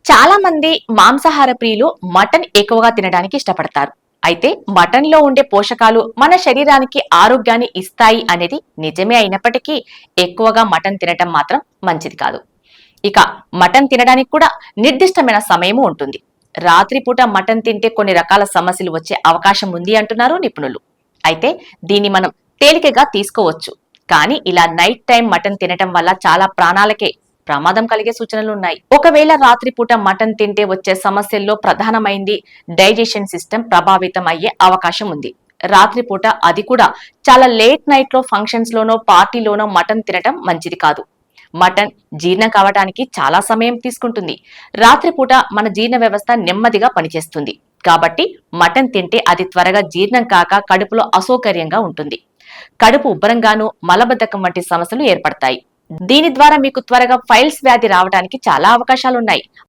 చాలా మంది మాంసాహార ప్రియులు మటన్ ఎక్కువగా తినడానికి ఇష్టపడతారు. అయితే మటన్ లో ఉండే పోషకాలు మన శరీరానికి ఆరోగ్యాన్ని ఇస్తాయి అనేది నిజమే అయినప్పటికీ ఎక్కువగా మటన్ తినటం మాత్రం మంచిది కాదు. ఇక మటన్ తినడానికి కూడా నిర్దిష్టమైన సమయము ఉంటుంది. రాత్రిపూట మటన్ తింటే కొన్ని రకాల సమస్యలు వచ్చే అవకాశం ఉంది అంటున్నారు నిపుణులు. అయితే దీన్ని మనం తేలికగా తీసుకోవచ్చు. కానీ ఇలా నైట్ టైం మటన్ తినటం వల్ల చాలా ప్రాణాలకే ప్రమాదం కలిగే సూచనలు ఉన్నాయి. ఒకవేళ రాత్రిపూట మటన్ తింటే వచ్చే సమస్యల్లో ప్రధానమైంది డైజెషన్ సిస్టమ్ ప్రభావితం అయ్యే అవకాశం ఉంది. రాత్రిపూట అది కూడా చాలా లేట్ నైట్ లో ఫంక్షన్స్ లోనో పార్టీలోనో మటన్ తినటం మంచిది కాదు. మటన్ జీర్ణం కావటానికి చాలా సమయం తీసుకుంటుంది. రాత్రిపూట మన జీర్ణ వ్యవస్థ నెమ్మదిగా పనిచేస్తుంది. కాబట్టి మటన్ తింటే అది త్వరగా జీర్ణం కాక కడుపులో అసౌకర్యంగా ఉంటుంది. కడుపు ఉబ్బరంగాను మలబద్ధకం వంటి సమస్యలు ఏర్పడతాయి. దీని ద్వారా మీకు త్వరగా ఫైల్స్ వ్యాధి రావడానికి చాలా అవకాశాలున్నాయి.